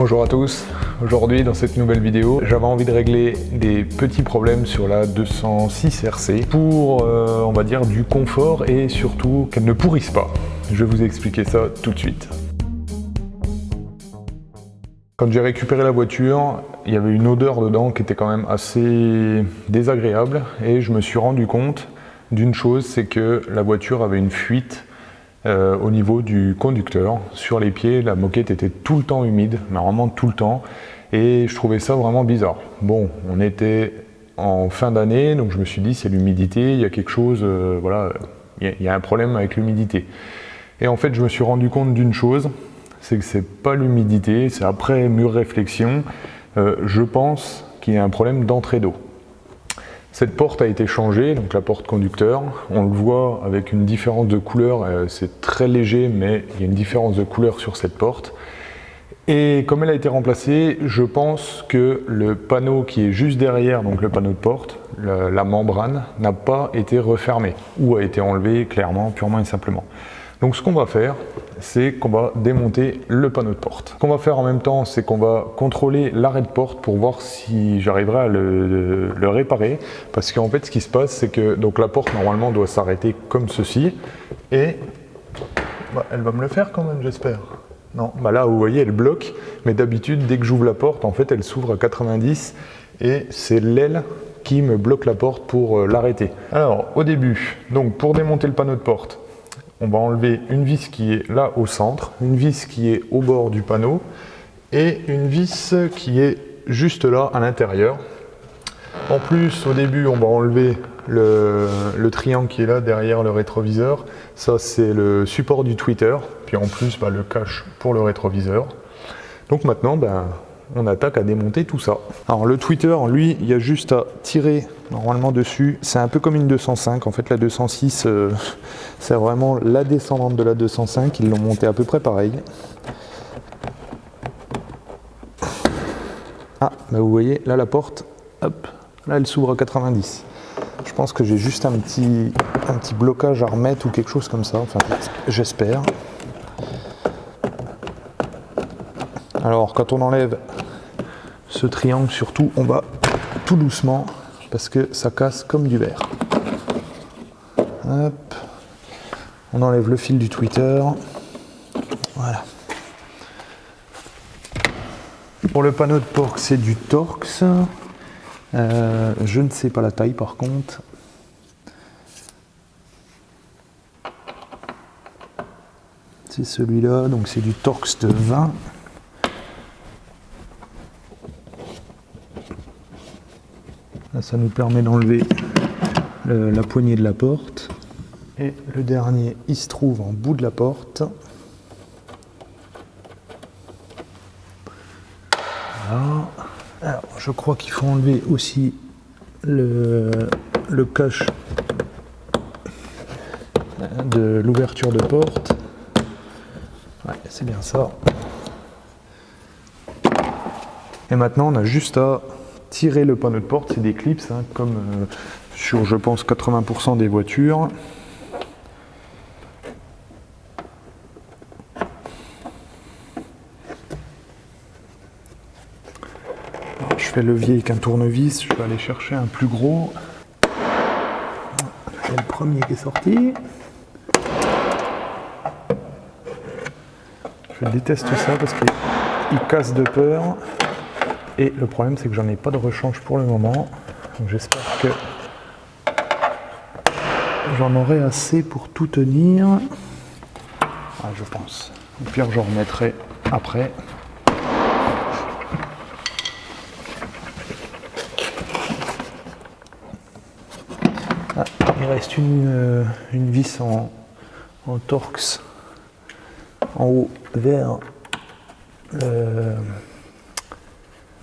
Bonjour à tous, aujourd'hui dans cette nouvelle vidéo j'avais envie de régler des petits problèmes sur la 206 RC pour on va dire du confort et surtout qu'elle ne pourrisse pas. Je vais vous expliquer ça tout de suite. Quand j'ai récupéré la voiture, il y avait une odeur dedans qui était quand même assez désagréable et je me suis rendu compte d'une chose, c'est que la voiture avait une fuite au niveau du conducteur. Sur les pieds, la moquette était tout le temps humide, mais vraiment tout le temps, et je trouvais ça vraiment bizarre. Bon, on était en fin d'année, donc je me suis dit c'est l'humidité, il y a quelque chose, voilà, il y a un problème avec l'humidité. Et en fait, je me suis rendu compte d'une chose, c'est que c'est pas l'humidité, c'est après mûre réflexion, je pense qu'il y a un problème d'entrée d'eau. Cette porte a été changée, donc la porte conducteur, on le voit avec une différence de couleur, c'est très léger mais il y a une différence de couleur sur cette porte. Et comme elle a été remplacée, je pense que le panneau qui est juste derrière, donc le panneau de porte, la membrane, n'a pas été refermé ou a été enlevé clairement, purement et simplement. Donc ce qu'on va faire, c'est qu'on va démonter le panneau de porte. Ce qu'on va faire en même temps, c'est qu'on va contrôler l'arrêt de porte pour voir si j'arriverai à le réparer. Parce qu'en fait, ce qui se passe, c'est que donc, la porte, normalement, doit s'arrêter comme ceci. Et bah, elle va me le faire quand même, j'espère. Non, bah là, vous voyez, elle bloque. Mais d'habitude, dès que j'ouvre la porte, en fait, elle s'ouvre à 90. Et c'est l'aile qui me bloque la porte pour l'arrêter. Alors, au début, donc pour démonter le panneau de porte, on va enlever une vis qui est là au centre, une vis qui est au bord du panneau et une vis qui est juste là à l'intérieur. En plus, au début, on va enlever le triangle qui est là derrière le rétroviseur. Ça, c'est le support du tweeter. Puis en plus, le cache pour le rétroviseur. Donc maintenant, on attaque à démonter tout ça. Alors le tweeter, lui, il y a juste à tirer normalement dessus. C'est un peu comme une 205. En fait, la 206, c'est vraiment la descendante de la 205. Ils l'ont montée à peu près pareil. Ah, vous voyez, là la porte, hop, là elle s'ouvre à 90. Je pense que j'ai juste un petit blocage à remettre ou quelque chose comme ça. Enfin, j'espère. Alors, quand on enlève ce triangle, surtout, on va tout doucement parce que ça casse comme du verre. Hop. On enlève le fil du tweeter. Voilà. Pour le panneau de porte, c'est du Torx. Je ne sais pas la taille par contre. C'est celui-là, donc c'est du Torx de 20. Là, ça nous permet d'enlever la poignée de la porte. Et le dernier, il se trouve en bout de la porte. Voilà. Alors, je crois qu'il faut enlever aussi le cache de l'ouverture de porte. Ouais, c'est bien ça. Et maintenant, on a juste à tirer le panneau de porte. C'est des clips, hein, comme sur, je pense, 80% des voitures. Alors, je fais levier avec un tournevis. Je vais aller chercher un plus gros. C'est le premier qui est sorti. Je déteste ça parce qu'il casse de peur. Et le problème, c'est que j'en ai pas de rechange pour le moment. Donc j'espère que j'en aurai assez pour tout tenir. Ah, je pense. Au pire, j'en remettrai après. Ah, il reste une vis en Torx en haut vers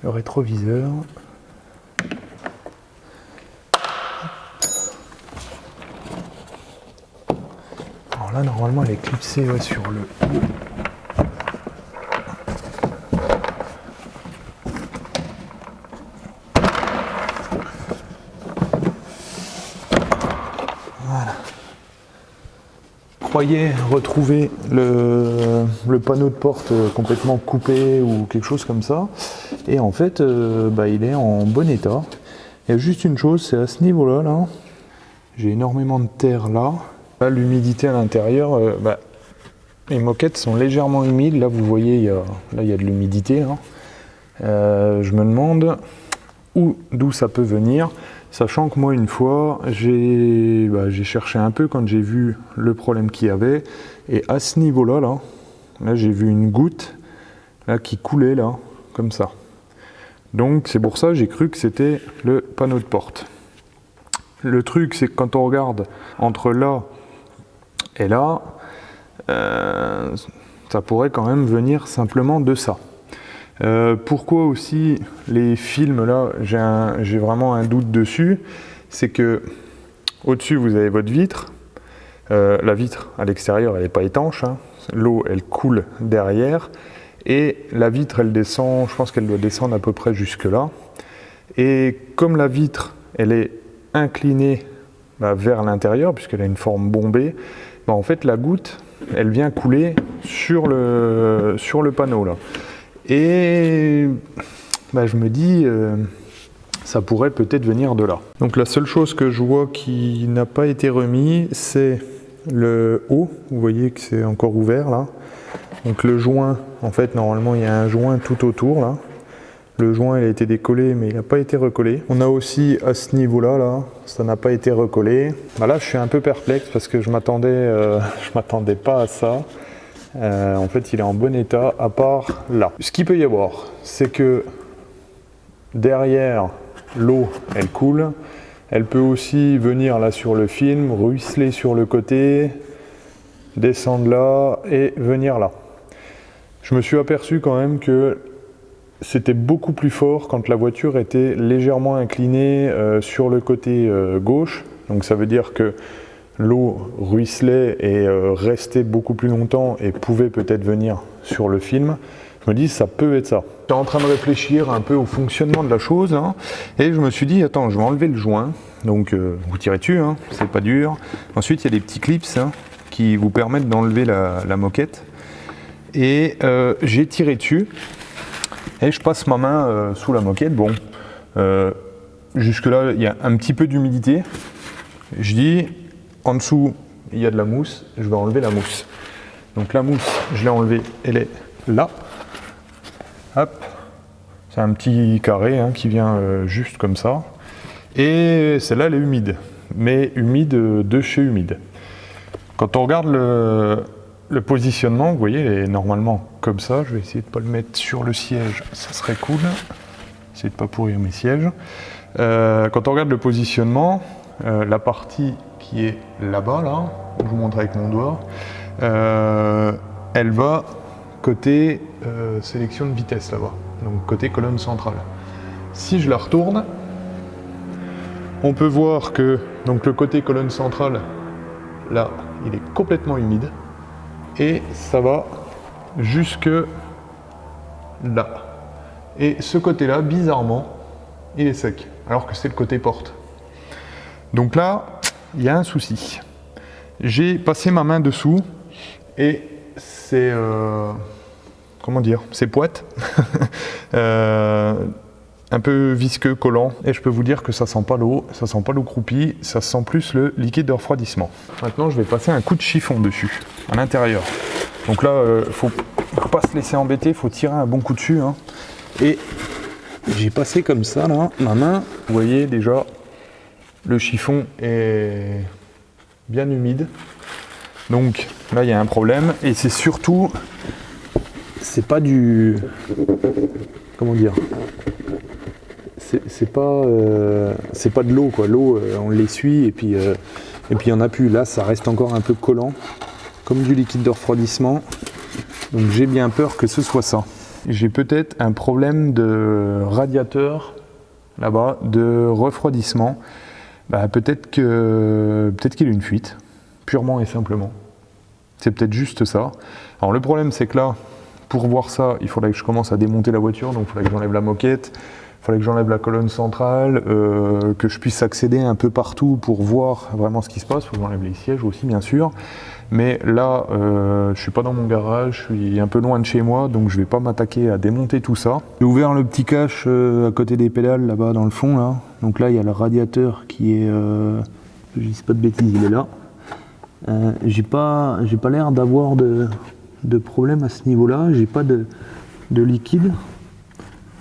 le rétroviseur. Alors là, normalement, elle est clipsée sur le haut. Voilà. croyais retrouver le panneau de porte complètement coupé ou quelque chose comme ça. Et en fait, il est en bon état. Il y a juste une chose, c'est à ce niveau-là, là, j'ai énormément de terre là. Là, l'humidité à l'intérieur, les moquettes sont légèrement humides. Là, vous voyez, il y a de l'humidité. Je me demande d'où ça peut venir. Sachant que moi, une fois, j'ai cherché un peu quand j'ai vu le problème qu'il y avait. Et à ce niveau-là, là, j'ai vu une goutte là, qui coulait, là, comme ça. Donc, c'est pour ça que j'ai cru que c'était le panneau de porte. Le truc, c'est que quand on regarde entre là et là, ça pourrait quand même venir simplement de ça. Pourquoi aussi les films là, j'ai vraiment un doute dessus, c'est que au-dessus vous avez votre vitre, la vitre à l'extérieur elle n'est pas étanche, l'eau elle coule derrière et la vitre elle descend, je pense qu'elle doit descendre à peu près jusque là, et comme la vitre elle est inclinée vers l'intérieur puisqu'elle a une forme bombée, en fait la goutte elle vient couler sur le panneau là. Et je me dis, ça pourrait peut-être venir de là. Donc la seule chose que je vois qui n'a pas été remis, c'est le haut. Vous voyez que c'est encore ouvert là. Donc le joint, en fait normalement il y a un joint tout autour là. Le joint il a été décollé mais il n'a pas été recollé. On a aussi à ce niveau-là, là, ça n'a pas été recollé. Là je suis un peu perplexe parce que je m'attendais pas à ça. En fait, il est en bon état, à part là. Ce qu'il peut y avoir, c'est que derrière, l'eau, elle coule. Elle peut aussi venir là sur le film, ruisseler sur le côté, descendre là et venir là. Je me suis aperçu quand même que c'était beaucoup plus fort quand la voiture était légèrement inclinée sur le côté gauche. Donc ça veut dire que l'eau ruisselait et restait beaucoup plus longtemps et pouvait peut-être venir sur le film. Je me dis, ça peut être ça. J'étais en train de réfléchir un peu au fonctionnement de la chose, et je me suis dit, attends, je vais enlever le joint. Donc, vous tirez dessus, c'est pas dur. Ensuite, il y a des petits clips qui vous permettent d'enlever la moquette. Et j'ai tiré dessus, et je passe ma main sous la moquette. Bon, jusque-là, il y a un petit peu d'humidité. Je dis, en dessous, il y a de la mousse, je vais enlever la mousse. Donc la mousse, je l'ai enlevée, elle est là. Hop, c'est un petit carré qui vient juste comme ça. Et celle-là, elle est humide, mais humide de chez humide. Quand on regarde le positionnement, vous voyez, elle est normalement comme ça. Je vais essayer de ne pas le mettre sur le siège, ça serait cool. Essayer de ne pas pourrir mes sièges. Quand on regarde le positionnement, la partie qui est là-bas, là, je vous montre avec mon doigt, elle va côté sélection de vitesse là-bas, donc côté colonne centrale. Si je la retourne, on peut voir que donc, le côté colonne centrale, là, il est complètement humide, et ça va jusque là. Et ce côté-là, bizarrement, il est sec, alors que c'est le côté porte. Donc là, il y a un souci. J'ai passé ma main dessous et c'est c'est poite, un peu visqueux, collant, et je peux vous dire que ça sent pas l'eau croupie, ça sent plus le liquide de refroidissement. Maintenant, je vais passer un coup de chiffon dessus, à l'intérieur. Donc là, faut pas se laisser embêter, faut tirer un bon coup dessus. Et j'ai passé comme ça là, ma main, vous voyez déjà. Le chiffon est bien humide, donc là il y a un problème, et c'est surtout, c'est pas du, c'est pas de l'eau quoi. L'eau on l'essuie et puis il y en a plus. Là ça reste encore un peu collant, comme du liquide de refroidissement. Donc j'ai bien peur que ce soit ça. J'ai peut-être un problème de radiateur là-bas, de refroidissement. Peut-être qu'il y a une fuite, purement et simplement. C'est peut-être juste ça. Alors le problème c'est que là, pour voir ça, il faudrait que je commence à démonter la voiture, donc il faudrait que j'enlève la moquette, il faudrait que j'enlève la colonne centrale, que je puisse accéder un peu partout pour voir vraiment ce qui se passe. Il faut que j'enlève les sièges aussi, bien sûr. Mais là, je ne suis pas dans mon garage, je suis un peu loin de chez moi, donc je ne vais pas m'attaquer à démonter tout ça. J'ai ouvert le petit cache à côté des pédales, là-bas dans le fond. Là. Donc là, il y a le radiateur qui est... je ne dis pas de bêtises, il est là. J'ai pas l'air d'avoir de problème à ce niveau-là. J'ai pas de liquide.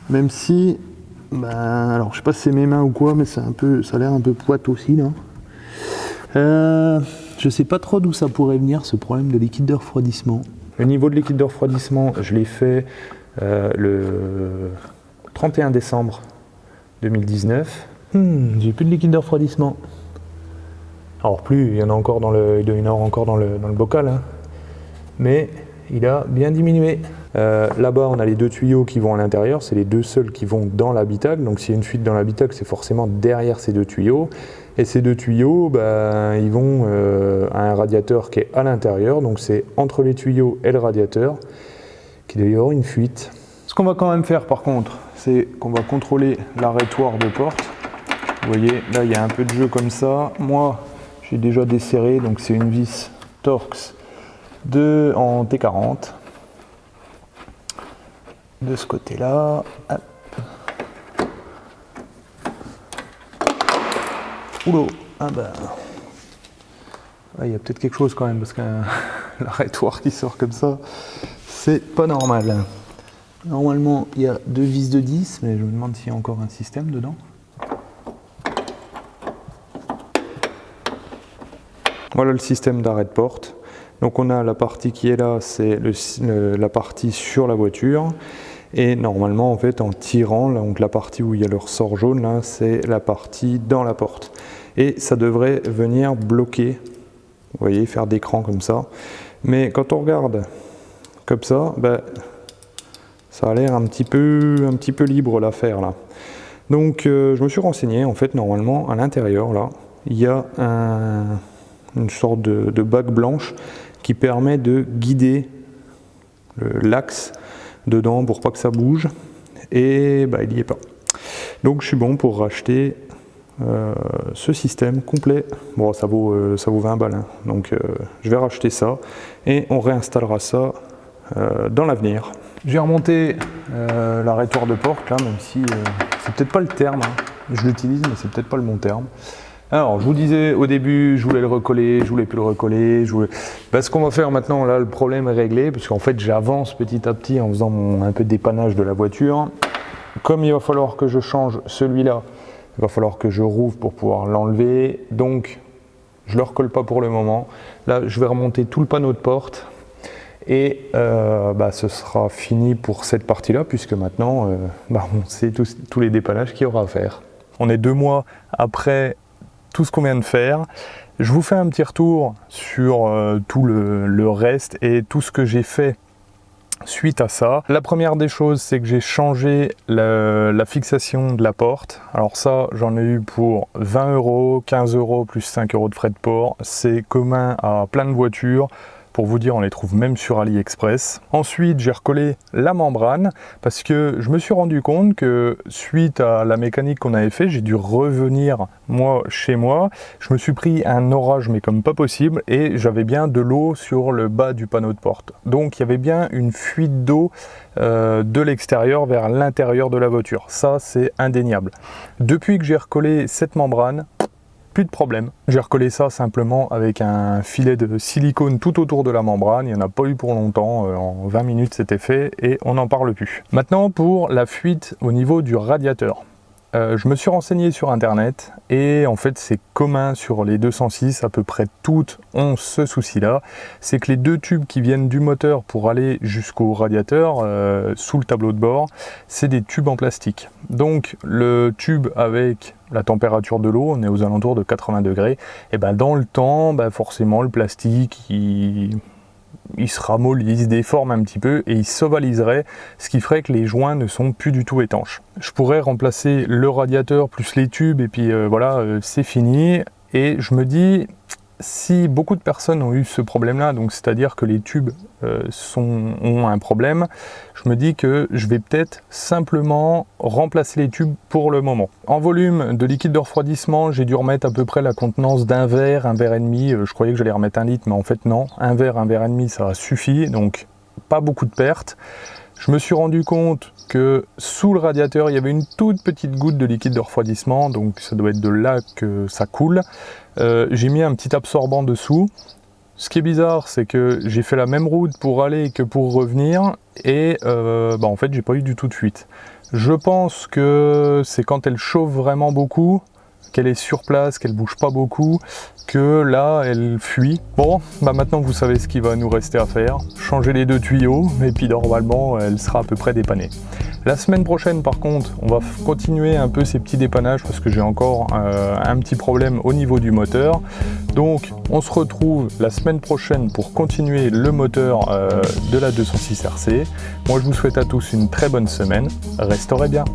Même si... alors, je sais pas si c'est mes mains ou quoi, mais ça a l'air un peu poite aussi, là. Je sais pas trop d'où ça pourrait venir, ce problème de liquide de refroidissement. Le niveau de liquide de refroidissement, je l'ai fait le 31 décembre 2019. J'ai plus de liquide de refroidissement. Alors plus, il y en a encore dans le bocal, hein. Mais il a bien diminué. Là-bas, on a les deux tuyaux qui vont à l'intérieur, c'est les deux seuls qui vont dans l'habitacle. Donc s'il y a une fuite dans l'habitacle, c'est forcément derrière ces deux tuyaux. Et ces deux tuyaux, ils vont à un radiateur qui est à l'intérieur. Donc c'est entre les tuyaux et le radiateur qu'il doit y avoir une fuite. Ce qu'on va quand même faire par contre, c'est qu'on va contrôler l'arrêtoir de porte. Vous voyez, là il y a un peu de jeu comme ça. Moi, j'ai déjà desserré, donc c'est une vis Torx en T40. De ce côté-là. Oulô, il y a peut-être quelque chose quand même, parce qu'un l'arrêtoir qui sort comme ça, c'est pas normal. Normalement, il y a deux vis de 10, mais je me demande s'il y a encore un système dedans. Voilà le système d'arrêt de porte. Donc on a la partie qui est là, c'est la partie sur la voiture. Et normalement, en fait, en tirant, là, donc la partie où il y a le ressort jaune, là, c'est la partie dans la porte. Et ça devrait venir bloquer, vous voyez, faire d'écran comme ça. Mais quand on regarde comme ça, ça a l'air un petit peu libre l'affaire là. Donc je me suis renseigné, en fait, normalement, à l'intérieur, là, il y a une sorte de bague blanche qui permet de guider l'axe dedans pour pas que ça bouge, et il n'y est pas. Donc je suis bon pour racheter ce système complet. Bon, ça vaut 20 balles, hein. Donc je vais racheter ça et on réinstallera ça dans l'avenir. J'ai remonté l'arrêtoir de porte là, même si c'est peut-être pas le terme, hein. Je l'utilise mais c'est peut-être pas le bon terme. Alors, je vous disais au début, je voulais le recoller, je voulais plus le recoller. Ce qu'on va faire maintenant, là, le problème est réglé, parce qu'en fait, j'avance petit à petit en faisant un peu de dépannage de la voiture. Comme il va falloir que je change celui-là, il va falloir que je rouvre pour pouvoir l'enlever. Donc, je ne le recolle pas pour le moment. Là, je vais remonter tout le panneau de porte. Et ce sera fini pour cette partie-là, puisque maintenant, on sait tous les dépannages qu'il y aura à faire. On est 2 mois après tout ce qu'on vient de faire. Je vous fais un petit retour sur tout le reste et tout ce que j'ai fait suite à ça. La première des choses, c'est que j'ai changé la fixation de la porte. Alors ça, j'en ai eu pour 20 €, 15 € plus 5 € de frais de port. C'est commun à plein de voitures. Pour vous dire, on les trouve même sur AliExpress. Ensuite, j'ai recollé la membrane parce que je me suis rendu compte que suite à la mécanique qu'on avait fait, j'ai dû revenir chez moi. Je me suis pris un orage, mais comme pas possible, et j'avais bien de l'eau sur le bas du panneau de porte. Donc, il y avait bien une fuite d'eau de l'extérieur vers l'intérieur de la voiture. Ça, c'est indéniable. Depuis que j'ai recollé cette membrane, plus de problème. J'ai recollé ça simplement avec un filet de silicone tout autour de la membrane. Il n'y en a pas eu pour longtemps. En 20 minutes, c'était fait et on n'en parle plus. Maintenant, pour la fuite au niveau du radiateur. Je me suis renseigné sur internet et en fait c'est commun sur les 206, à peu près toutes ont ce souci là, c'est que les deux tubes qui viennent du moteur pour aller jusqu'au radiateur sous le tableau de bord, c'est des tubes en plastique. Donc le tube avec la température de l'eau, on est aux alentours de 80 degrés, et dans le temps, forcément le plastique il se ramollit, il se déforme un petit peu et il s'ovaliserait, ce qui ferait que les joints ne sont plus du tout étanches. Je pourrais remplacer le radiateur plus les tubes et puis voilà, c'est fini. Et je me dis, si beaucoup de personnes ont eu ce problème-là, donc c'est-à-dire que les tubes ont un problème, je me dis que je vais peut-être simplement remplacer les tubes pour le moment. En volume de liquide de refroidissement, j'ai dû remettre à peu près la contenance d'un verre, un verre et demi. Je croyais que j'allais remettre 1 litre, mais en fait non. Un verre et demi, ça suffit, donc pas beaucoup de pertes. Je me suis rendu compte que sous le radiateur, il y avait une toute petite goutte de liquide de refroidissement, donc ça doit être de là que ça coule. J'ai mis un petit absorbant dessous. Ce qui est bizarre, c'est que j'ai fait la même route pour aller que pour revenir, et en fait, j'ai pas eu du tout de fuite. Je pense que c'est quand elle chauffe vraiment beaucoup, qu'elle est sur place, qu'elle bouge pas beaucoup, que là elle fuit. Bon, maintenant vous savez ce qu'il va nous rester à faire, changer les 2 tuyaux, et puis normalement elle sera à peu près dépannée. La semaine prochaine par contre, on va continuer un peu ces petits dépannages parce que j'ai encore un petit problème au niveau du moteur. Donc on se retrouve la semaine prochaine pour continuer le moteur de la 206 RC. Moi je vous souhaite à tous une très bonne semaine, restaurez bien.